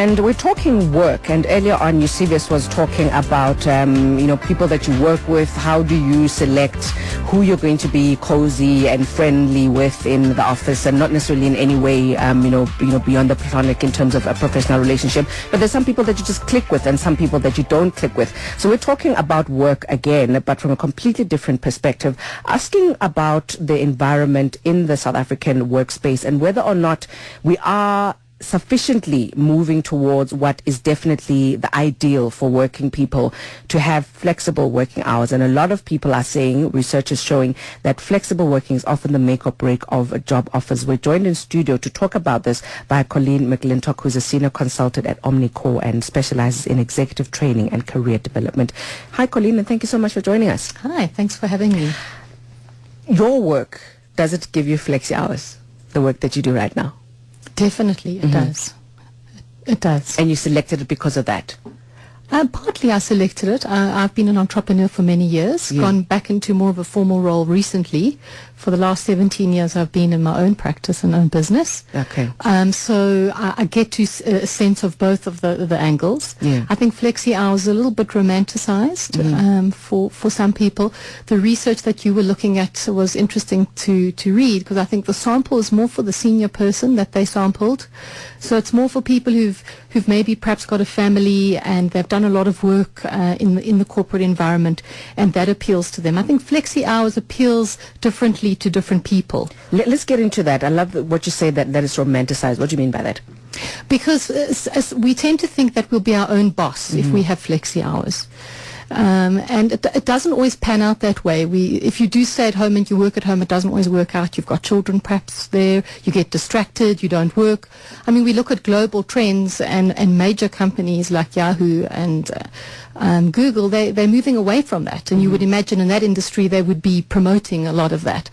And we're talking work, and earlier on Eusebius was talking about people that you work with. How do you select who you're going to be cozy and friendly with in the office, and not necessarily in any way beyond the platonic in terms of a professional relationship, but there's some people that you just click with and some people that you don't click with. So we're talking about work again, but from a completely different perspective, asking about the environment in the South African workspace and whether or not we are sufficiently moving towards what is definitely the ideal for working people, to have flexible working hours. And a lot of people are saying, research is showing, that flexible working is often the make or break of job offers. We're joined in studio to talk about this by Colleen McLintock, who's a senior consultant at Omnicor and specializes in executive training and career development. Hi, Colleen, and thank you so much for joining us. Hi, thanks for having me. Your work, does it give you flexi hours, the work that you do right now? Definitely, it does. It does. And you selected it because of that? Partly I selected it. I've been an entrepreneur for many years, gone back into more of a formal role recently. For the last 17 years, I've been in my own practice and own business. Okay. So I get to a sense of both of the angles. Yeah. I think flexi hours is a little bit romanticized for some people. The research that you were looking at was interesting to read, because I think the sample is more for the senior person that they sampled. So it's more for people who've maybe perhaps got a family and they've done a lot of work in the corporate environment, and that appeals to them. I think flexi hours appeals differently to different people. Let's get into that. I love what you say, that is romanticized. What do you mean by that? Because as we tend to think that we'll be our own boss if we have flexi hours. And it doesn't always pan out that way. If you do stay at home and you work at home, it doesn't always work out. You've got children perhaps there, you get distracted, you don't work. I mean, we look at global trends and major companies like Yahoo and Google, they're moving away from that. And you would imagine in that industry they would be promoting a lot of that.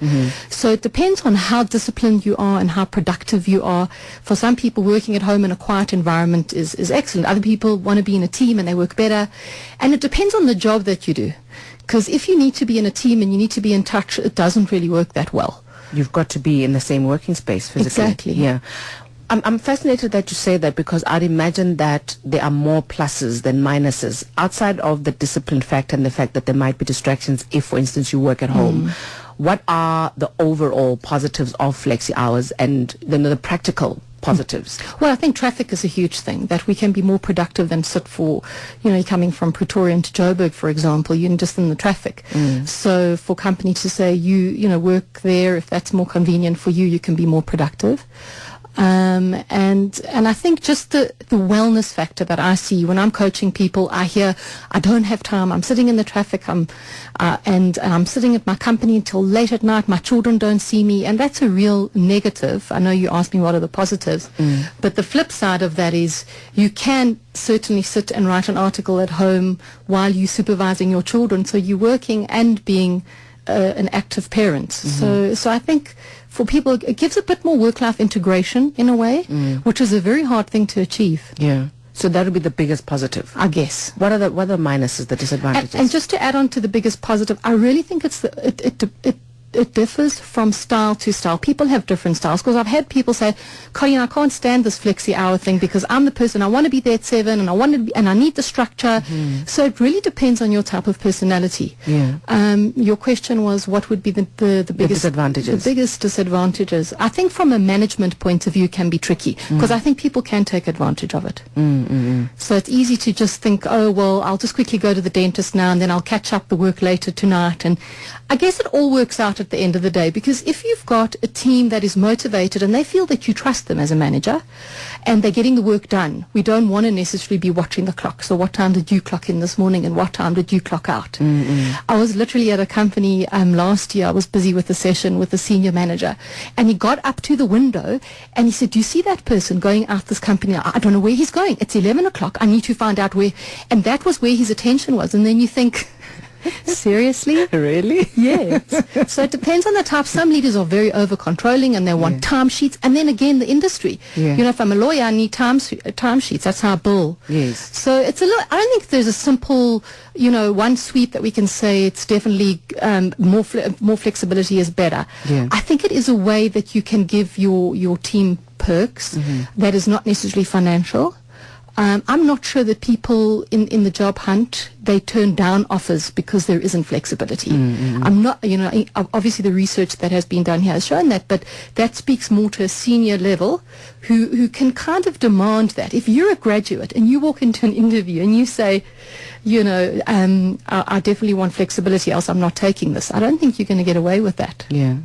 So it depends on how disciplined you are and how productive you are. For some people, working at home in a quiet environment is excellent. Other people want to be in a team and they work better. And it depends on the job that you do. Because if you need to be in a team and you need to be in touch, it doesn't really work that well. You've got to be in the same working space physically. Exactly. Yeah. I'm fascinated that you say that, because I'd imagine that there are more pluses than minuses outside of the discipline factor and the fact that there might be distractions if, for instance, you work at home. What are the overall positives of flexi hours and the practical positives? Well, I think traffic is a huge thing, that we can be more productive than sit for, you're coming from Pretoria into Joburg, for example, you're just in the traffic. So for company to say, you work there, if that's more convenient for you, you can be more productive. And I think just the wellness factor that I see when I'm coaching people, I hear, I don't have time, I'm sitting in the traffic, and I'm sitting at my company until late at night, my children don't see me, and that's a real negative. I know you asked me what are the positives, but the flip side of that is you can certainly sit and write an article at home while you're supervising your children, so you're working and being an active parent. So I think for people it gives a bit more work-life integration in a way, which is a very hard thing to achieve. Yeah. So that would be the biggest positive, I guess. What are the minuses, the disadvantages? And just to add on to the biggest positive, I really think it differs from style to style. People have different styles, because I've had people say, Colleen, I can't stand this flexi hour thing because I'm the person, I want to be there at 7 and I need the structure. So it really depends on your type of personality. Yeah. Your question was what would be the biggest disadvantages? The biggest disadvantages, I think, from a management point of view, can be tricky, because I think people can take advantage of it. So it's easy to just think, oh well, I'll just quickly go to the dentist now and then I'll catch up the work later tonight. And I guess it all works out at the end of the day, because if you've got a team that is motivated and they feel that you trust them as a manager and they're getting the work done, we don't want to necessarily be watching the clock. So what time did you clock in this morning and what time did you clock out? I was literally at a company last year. I was busy with a session with the senior manager, and he got up to the window and he said, do you see that person going out this company? I don't know where he's going. It's 11 o'clock. I need to find out where. And that was where his attention was. And then you think, seriously? Really? Yes. So it depends on the type. Some leaders are very over-controlling and they want timesheets. And then again, the industry. If I'm a lawyer, I need timesheets. That's how I bill. Yes. So it's a little, I don't think there's a simple, one sweep that we can say it's definitely more flexibility is better. Yeah. I think it is a way that you can give your team perks that is not necessarily financial. I'm not sure that people in the job hunt, they turn down offers because there isn't flexibility. I'm not, obviously the research that has been done here has shown that, but that speaks more to a senior level who can kind of demand that. If you're a graduate and you walk into an interview and you say, I definitely want flexibility, else I'm not taking this, I don't think you're going to get away with that. Yeah.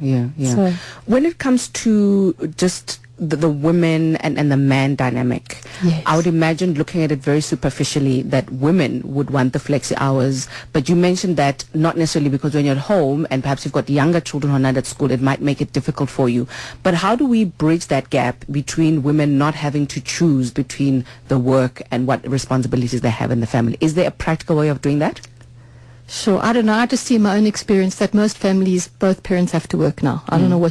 So, when it comes to just the women and the man dynamic, yes, I would imagine, looking at it very superficially, that women would want the flexi hours, but you mentioned that not necessarily, because when you're at home and perhaps you've got younger children who are not at school, it might make it difficult for you. But how do we bridge that gap between women not having to choose between the work and what responsibilities they have in the family? Is there a practical way of doing that? Sure. I don't know. I just see in my own experience that most families, both parents have to work now. I don't know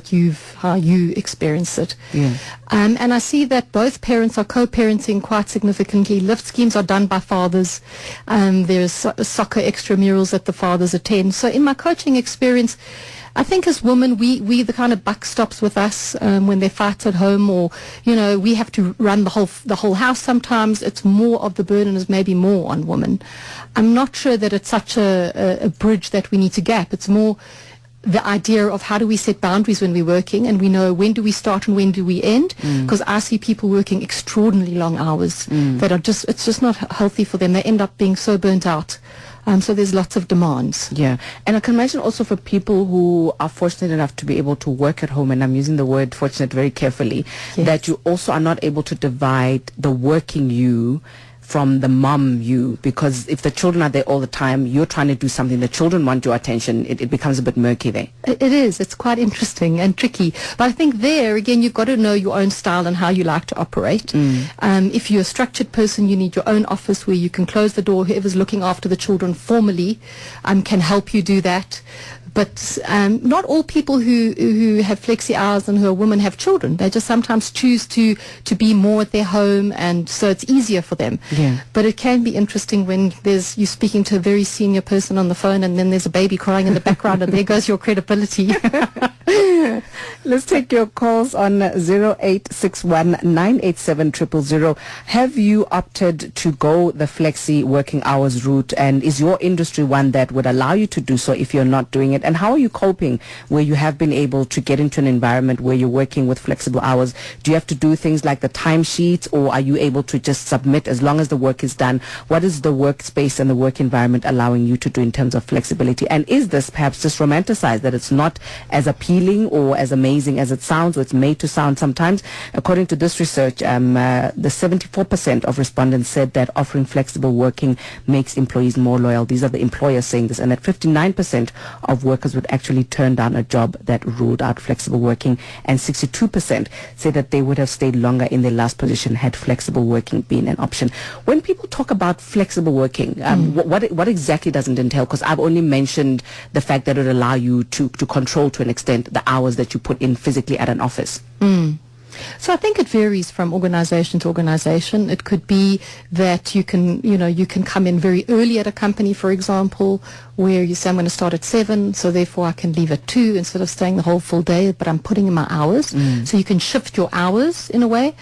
how you experience it. Yeah. And I see that both parents are co-parenting quite significantly. Lift schemes are done by fathers. There's soccer extramurals that the fathers attend. So in my coaching experience, I think as women, we the kind of buck stops with us when they fight at home, or we have to run the whole house. Sometimes it's more of the burden is maybe more on women. I'm not sure that it's such a bridge that we need to gap. It's more the idea of how do we set boundaries when we're working, and we know when do we start and when do we end, because I see people working extraordinarily long hours that are it's just not healthy for them. They end up being so burnt out. So there's lots of demands. Yeah. And I can imagine also for people who are fortunate enough to be able to work at home, and I'm using the word fortunate very carefully, yes, that you also are not able to divide the working you from the mom you, because if the children are there all the time, you're trying to do something, the children want your attention, it becomes a bit murky there. It is. It's quite interesting and tricky. But I think there, again, you've got to know your own style and how you like to operate. If you're a structured person, you need your own office where you can close the door. Whoever's looking after the children formally can help you do that. But not all people who have flexi hours and who are women have children. They just sometimes choose to be more at their home, and so it's easier for them. Yeah. But it can be interesting when you're speaking to a very senior person on the phone, and then there's a baby crying in the background, and there goes your credibility. Let's take your calls on 0861 987 000. Have you opted to go the flexi working hours route, and is your industry one that would allow you to do so if you're not doing it? And how are you coping where you have been able to get into an environment where you're working with flexible hours? Do you have to do things like the timesheets, or are you able to just submit as long as the work is done? What is the workspace and the work environment allowing you to do in terms of flexibility? And is this perhaps just romanticized, that it's not as appealing or as amazing as it sounds, or it's made to sound sometimes? According to this research, the 74% of respondents said that offering flexible working makes employees more loyal. These are the employers saying this, and that 59% of workers would actually turn down a job that ruled out flexible working, and 62% say that they would have stayed longer in their last position had flexible working been an option. When people talk about flexible working, what exactly does it entail? Because I've only mentioned the fact that it would allow you to control to an extent the hours that you put in physically at an office. So I think it varies from organization to organization. It could be that you can come in very early at a company, for example, where you say, I'm going to start at 7, so therefore I can leave at 2 instead of staying the whole full day, but I'm putting in my hours. So you can shift your hours in a way.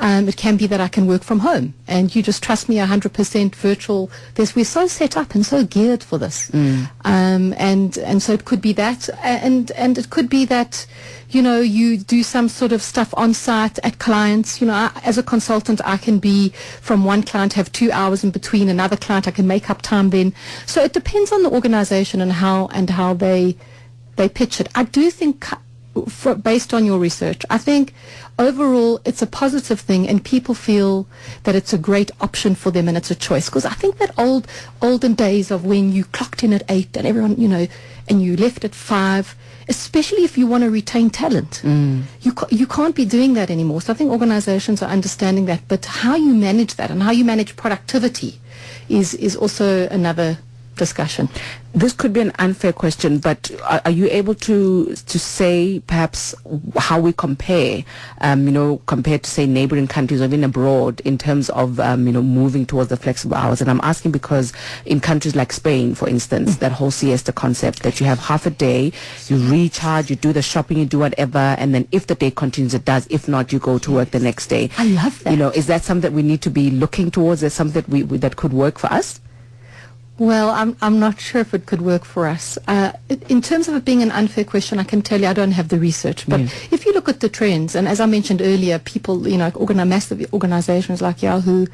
It can be that I can work from home, and you just trust me, 100% virtual. We're so set up and so geared for this, and so it could be that, and it could be that you do some sort of stuff on site at clients. As a consultant, I can be from one client, have 2 hours in between another client. I can make up time then. So it depends on the organization and how they pitch it. I do think, based on your research, I think overall it's a positive thing, and people feel that it's a great option for them and it's a choice. Because I think that olden days of when you clocked in at 8 and everyone, and you left at 5, especially if you want to retain talent, you can't be doing that anymore. So I think organizations are understanding that, but how you manage that and how you manage productivity is also another discussion. This could be an unfair question, but are you able to say perhaps how we compare, compared to say neighboring countries or even abroad in terms of, moving towards the flexible hours? And I'm asking because in countries like Spain, for instance, that whole siesta concept that you have half a day, you recharge, you do the shopping, you do whatever, and then if the day continues, it does. If not, you go to work the next day. I love that. Is that something that we need to be looking towards? Is something that that could work for us? Well, I'm not sure if it could work for us. In terms of it being an unfair question, I can tell you I don't have the research. But if you look at the trends, and as I mentioned earlier, people, massive organizations like Yahoo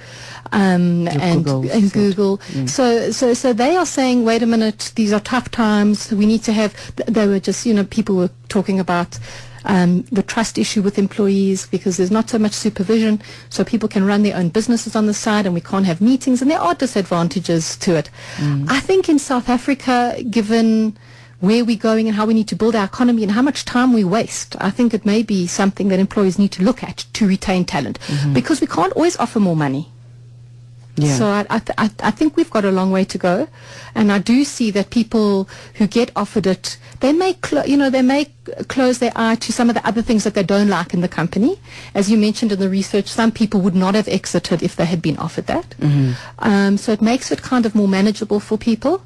and Google. So they are saying, wait a minute, these are tough times. We need to have, they were just, people were talking about the trust issue with employees because there's not so much supervision, so people can run their own businesses on the side and we can't have meetings, and there are disadvantages to it. I think in South Africa, given where we're going and how we need to build our economy and how much time we waste, I think it may be something that employers need to look at to retain talent, because we can't always offer more money. Yeah. So I think we've got a long way to go, and I do see that people who get offered it, they may close their eye to some of the other things that they don't like in the company. As you mentioned in the research, some people would not have exited if they had been offered that. So it makes it kind of more manageable for people.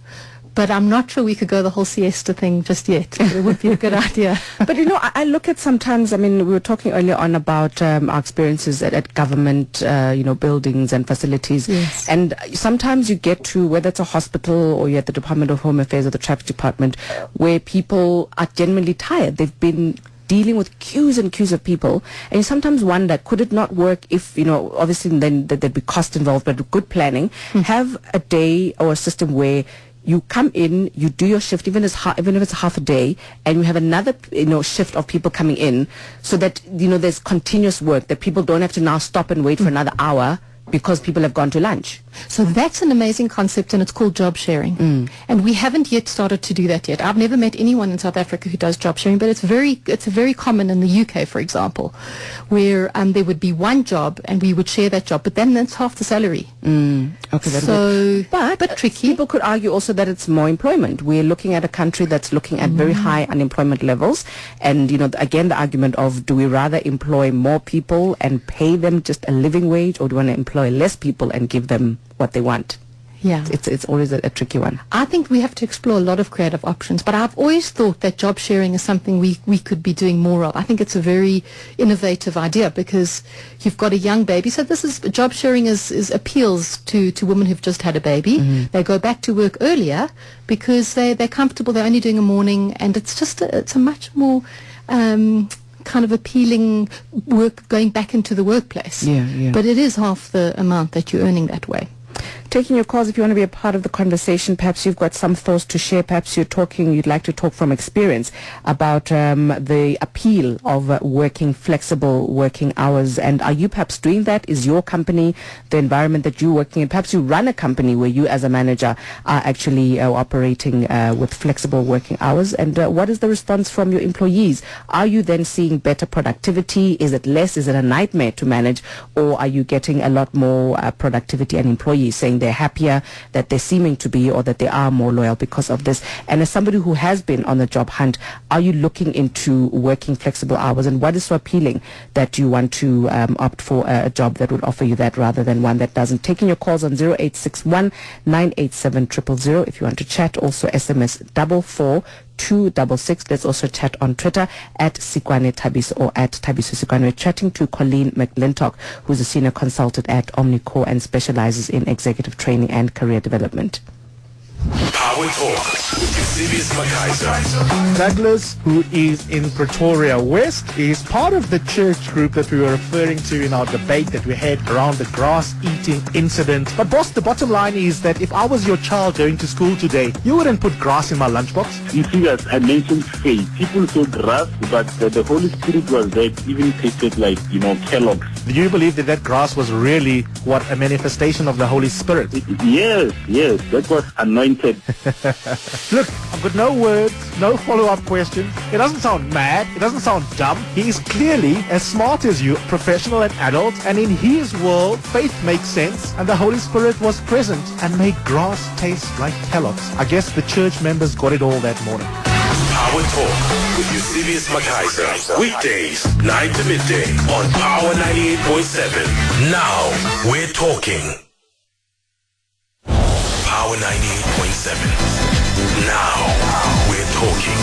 But I'm not sure we could go the whole siesta thing just yet. It would be a good idea. But, I look at sometimes, we were talking earlier on about our experiences at government, buildings and facilities. Yes. And sometimes you get to, whether it's a hospital or you're at the Department of Home Affairs or the Traffic Department, where people are genuinely tired. They've been dealing with queues and queues of people, and you sometimes wonder, could it not work if, obviously then there'd be cost involved, but good planning, have a day or a system where you come in, you do your shift, even if it's half a day, and you have another, shift of people coming in, so that, there's continuous work, that people don't have to now stop and wait for another hour because people have gone to lunch. So that's an amazing concept, and it's called job sharing. And we haven't yet started to do that yet. I've never met anyone in South Africa who does job sharing, but it's very common in the UK, for example, where there would be one job and we would share that job, but then that's half the salary. Okay, so but tricky. People could argue also that it's more employment. We're looking at a country that's looking at very high unemployment levels, and again the argument of, do we rather employ more people and pay them just a living wage, or do we want to employ less people and give them what they want? Yeah. It's always a tricky one. I think we have to explore a lot of creative options, but I've always thought that job sharing is something we could be doing more of. I think it's a very innovative idea, because you've got a young baby. So job sharing is appeals to women who've just had a baby. They go back to work earlier because they're comfortable. They're only doing a morning, and it's a much more kind of appealing work going back into the workplace. Yeah. But it is half the amount that you're earning that way. Taking your calls if you want to be a part of the conversation. Perhaps you've got some thoughts to share. Perhaps you'd like to talk from experience about the appeal of working flexible working hours. And are you perhaps doing that? Is your company the environment that you're working in? Perhaps you run a company where you as a manager are actually operating with flexible working hours. And what is the response from your employees? Are you then seeing better productivity? Is it less? Is it a nightmare to manage? Or are you getting a lot more productivity and employees saying they're happier, that they're seeming to be, or that they are more loyal because of this? And as somebody who has been on the job hunt, are you looking into working flexible hours, and what is so appealing that you want to opt for a job that would offer you that rather than one that doesn't? Taking your calls on 0861 987 000 if you want to chat. Also SMS 44266. Let's also chat on Twitter at Sikwane Tabiso or at Tabiso Sikwane. We're chatting to Colleen McLintock, who's a senior consultant at Omnicor and specializes in executive training and career development. Power Talk with Eusebius Makaiser. Douglas, who is in Pretoria West, is part of the church group that we were referring to in our debate that we had around the grass-eating incident. But boss, the bottom line is that if I was your child going to school today, you wouldn't put grass in my lunchbox. You see, as I mentioned faith. People saw grass, but the Holy Spirit was there. It even tasted like, Kellogg's. Do you believe that that grass was really what a manifestation of the Holy Spirit? Yes, that was anointed. Look, I've got no words, no follow-up questions. It doesn't sound mad. It doesn't sound dumb. He is clearly as smart as you, professional and adult. And in his world, faith makes sense. And the Holy Spirit was present and made grass taste like Kellogg's. I guess the church members got it all that morning. Power Talk with Eusebius McKaiser. Weekdays, 9 to midday on Power 98.7. Now we're talking. Power 98.7. Now we're talking.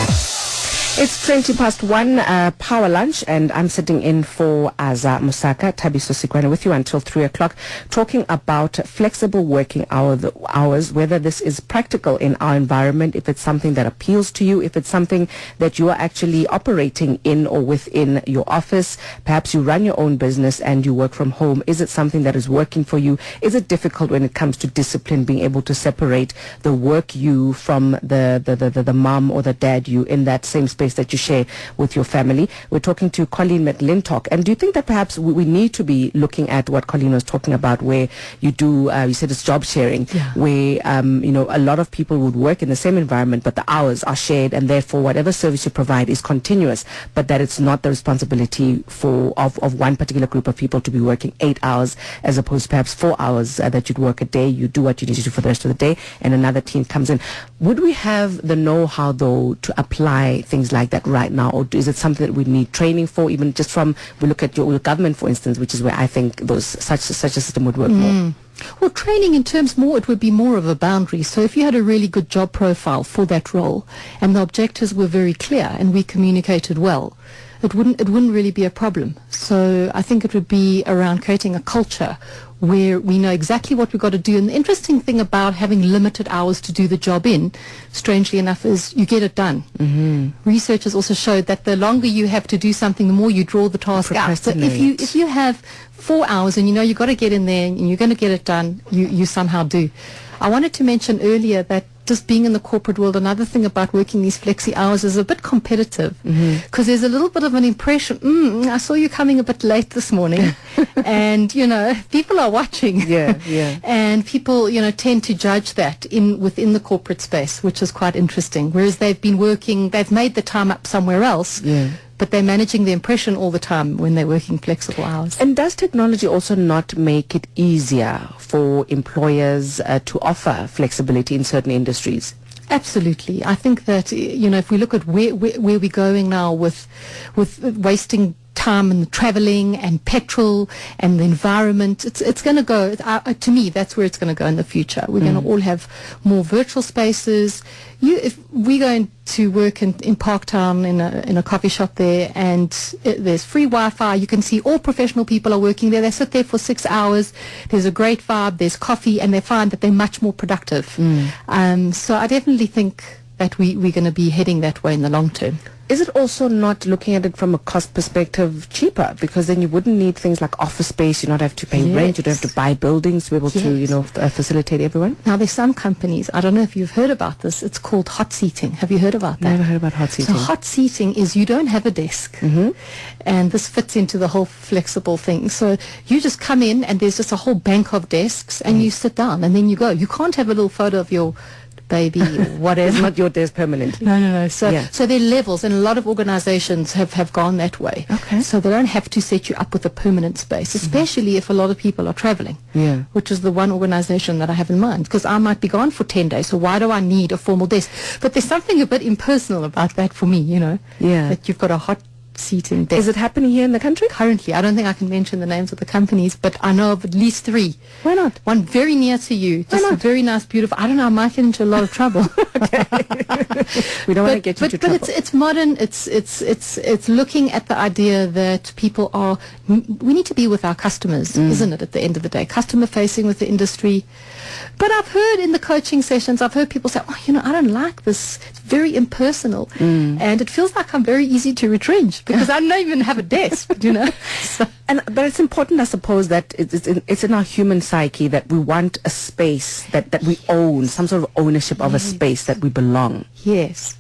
It's 20 past 1, power lunch, and I'm sitting in for Aza Musaka, Tabiso Sikwana, with you until 3 o'clock, talking about flexible working hours, whether this is practical in our environment, if it's something that appeals to you, if it's something that you are actually operating in or within your office. Perhaps you run your own business and you work from home. Is it something that is working for you? Is it difficult when it comes to discipline, being able to separate the work you from the mom or the dad you in that same space that you share with your family? We're talking to Colleen McLintock. And do you think that perhaps we need to be looking at what Colleen was talking about, where you do, you said it's job sharing, where, a lot of people would work in the same environment, but the hours are shared, and therefore whatever service you provide is continuous, but that it's not the responsibility of one particular group of people to be working 8 hours as opposed to perhaps 4 hours that you'd work a day. You do what you need to do for the rest of the day, and another team comes in. Would we have the know-how, though, to apply things like that right now, or is it something that we need training for? Even just from, we look at your government, for instance, which is where I think such a system would work more. Well, training in terms more, it would be more of a boundary. So if you had a really good job profile for that role and the objectives were very clear and we communicated well, it wouldn't really be a problem. So I think it would be around creating a culture where we know exactly what we've got to do. And the interesting thing about having limited hours to do the job in, strangely enough, is you get it done. Research has also showed that the longer you have to do something, the more you draw the task out. So if you have 4 hours and you know you've got to get in there and you're going to get it done, you somehow do. I wanted to mention earlier that just being in the corporate world, another thing about working these flexi hours is a bit competitive, because there's a little bit of an impression, I saw you coming a bit late this morning, and people are watching, and people tend to judge that within the corporate space, which is quite interesting, whereas they've been working, they've made the time up somewhere else, but they're managing the impression all the time when they're working flexible hours. And does technology also not make it easier for employers to offer flexibility in certain industries? Absolutely. I think that, if we look at where we're going now with wasting time and traveling and petrol and the environment, it's going to go, to me, that's where it's going to go in the future. We're going to all have more virtual spaces. If we go to work in Parktown in a coffee shop there, and there's free Wi-Fi, you can see all professional people are working there. They sit there for 6 hours. There's a great vibe. There's coffee, and they find that they're much more productive. So I definitely think that we're going to be heading that way in the long term. Is it also not, looking at it from a cost perspective, cheaper? Because then you wouldn't need things like office space. You don't have to pay rent. You don't have to buy buildings to be able to, facilitate everyone. Now, there's some companies, I don't know if you've heard about this, it's called hot seating. Have you heard about that? Never heard about hot seating. So hot seating is you don't have a desk. And this fits into the whole flexible thing. So you just come in and there's just a whole bank of desks and you sit down and then you go. You can't have a little photo of your baby or whatever. It's not your desk permanently. No. So there are levels, and a lot of organizations have gone that way. Okay. So they don't have to set you up with a permanent space, especially if a lot of people are traveling, which is the one organization that I have in mind, because I might be gone for 10 days, so why do I need a formal desk? But there's something a bit impersonal about that for me, that you've got a hot seating desk. Is it happening here in the country? Currently, I don't think I can mention the names of the companies, but I know of at least 3. Why not? One very near to you. Just very nice, beautiful. I don't know, I might get into a lot of trouble. We don't want to get into trouble. But it's modern. It's looking at the idea that people are, we need to be with our customers, isn't it, at the end of the day? Customer facing with the industry. But I've heard in the coaching sessions, I've heard people say, I don't like this. It's very impersonal. And it feels like I'm very easy to retrench because I don't even have a desk, So. But it's important, I suppose, that it's in our human psyche that we want a space that we own, some sort of ownership of a space that we belong. Yes.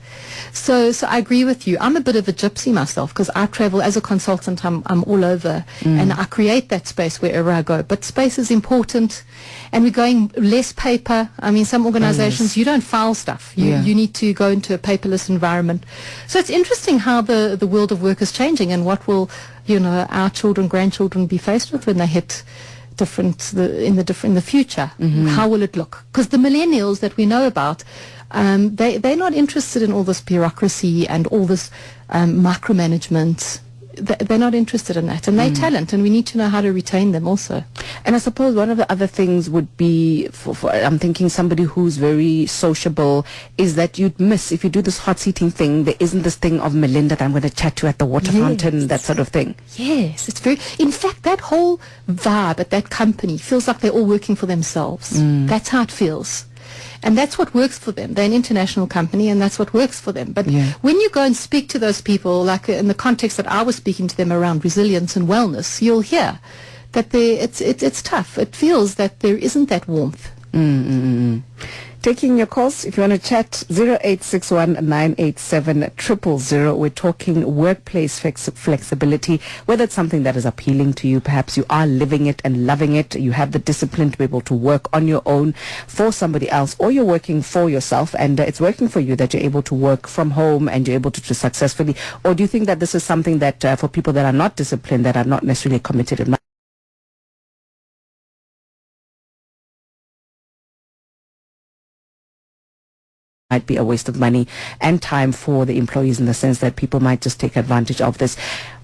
So I agree with you. I'm a bit of a gypsy myself because I travel as a consultant. I'm all over and I create that space wherever I go. But space is important, and we're going less paper. I mean, some organizations, you don't file stuff. You need to go into a paperless environment. So it's interesting how the world of work is changing, and what will, our children, grandchildren be faced with when they hit in the future. How will it look? Because the millennials that we know about, they're not interested in all this bureaucracy and all this micromanagement. They're not interested in that, and they're talent, and we need to know how to retain them also. And I suppose one of the other things would be, for I'm thinking somebody who's very sociable, is that you'd miss, if you do this hot seating thing, there isn't this thing of Melinda that I'm going to chat to at the water fountain, that sort of thing. Yes, in fact, that whole vibe at that company feels like they're all working for themselves. That's how it feels. And that's what works for them. They're an international company, and that's what works for them. But when you go and speak to those people, like in the context that I was speaking to them around resilience and wellness, you'll hear that it's tough. It feels that there isn't that warmth. Taking your calls, if you want to chat, 0861-987-000. We're talking workplace flexibility, whether it's something that is appealing to you. Perhaps you are living it and loving it. You have the discipline to be able to work on your own for somebody else, or you're working for yourself and it's working for you, that you're able to work from home and you're able to do successfully. Or do you think that this is something that for people that are not disciplined, that are not necessarily committed, and might be a waste of money and time for the employees, in the sense that people might just take advantage of this?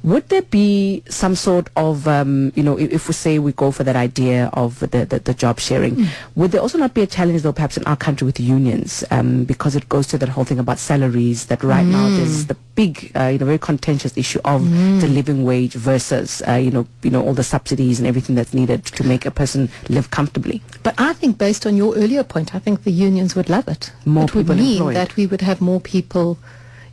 Would there be some sort of, if we say we go for that idea of the job sharing, would there also not be a challenge, though, perhaps in our country with unions, because it goes to that whole thing about salaries, that right now there's the big, very contentious issue of the living wage versus, all the subsidies and everything that's needed to make a person live comfortably? But I think, based on your earlier point, I think the unions would love it. More it would people mean employed. that we would have more people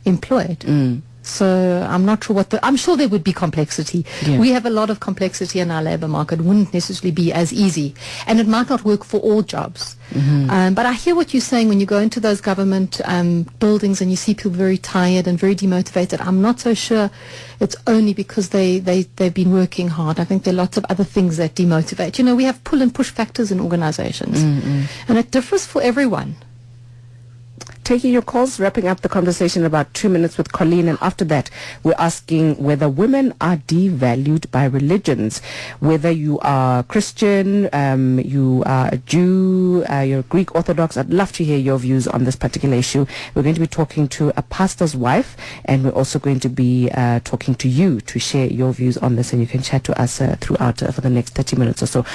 employed. So I'm not sure I'm sure there would be complexity. We have a lot of complexity in our labor market. It wouldn't necessarily be as easy, and it might not work for all jobs. But I hear what you're saying when you go into those government buildings and you see people very tired and very demotivated. I'm not so sure it's only because they've been working hard. I think there are lots of other things that demotivate. We have pull and push factors in organizations, and it differs for everyone. Taking your calls, wrapping up the conversation in about 2 minutes with Colleen, and after that we're asking whether women are devalued by religions. Whether you are Christian, you are a Jew, you're Greek Orthodox, I'd love to hear your views on this particular issue. We're going to be talking to a pastor's wife, and we're also going to be talking to you to share your views on this, and you can chat to us throughout for the next 30 minutes or so.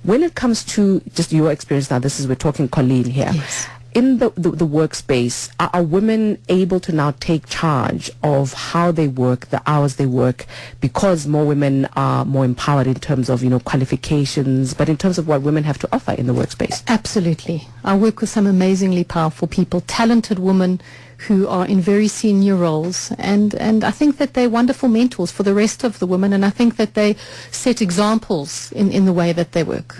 When it comes to just your experience now, we're talking Colleen here. Yes. In the workspace, are women able to now take charge of how they work, the hours they work, because more women are more empowered in terms of, qualifications, but in terms of what women have to offer in the workspace? Absolutely. I work with some amazingly powerful people, talented women who are in very senior roles, and I think that they're wonderful mentors for the rest of the women, and I think that they set examples in the way that they work.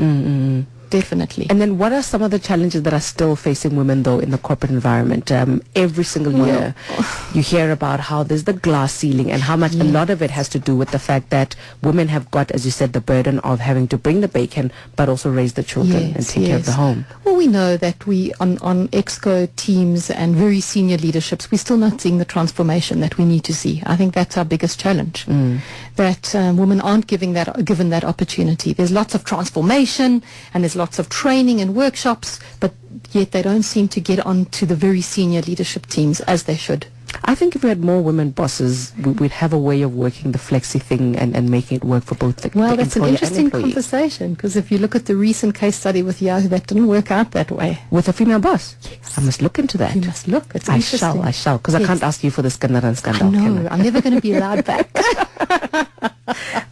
Definitely. And then what are some of the challenges that are still facing women, though, in the corporate environment? Every single year you hear about how there's the glass ceiling, and how much a lot of it has to do with the fact that women have got, as you said, the burden of having to bring the bacon but also raise the children and take care of the home. Well, we know that we on EXCO teams and very senior leaderships, we're still not seeing the transformation that we need to see. I think that's our biggest challenge, that women aren't given that opportunity. There's lots of transformation and there's lots of training and workshops, but yet they don't seem to get onto the very senior leadership teams as they should. I think if we had more women bosses, we'd have a way of working the flexi thing and making it work for both the Well, that's an employer and interesting employee. Conversation, because if you look at the recent case study with Yahoo, that didn't work out that way. With a female boss? I must look into that. You must look. It's I interesting. shall, because I can't ask you for the scandal. I know. I'm never going to be allowed back.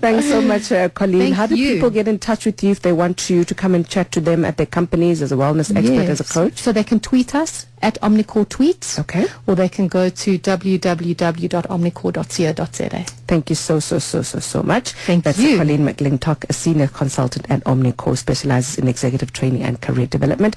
Thanks so much, Colleen. Thank How do you. people get in touch with you if they want you to come and chat to them at their companies as a wellness expert, as a coach? So they can tweet us at Omnicor Tweets. Okay. Or they can go to www.omnicor.co.za. Thank you so much. Thank you. Colleen McLintock, a senior consultant at Omnicor, specializes in executive training and career development.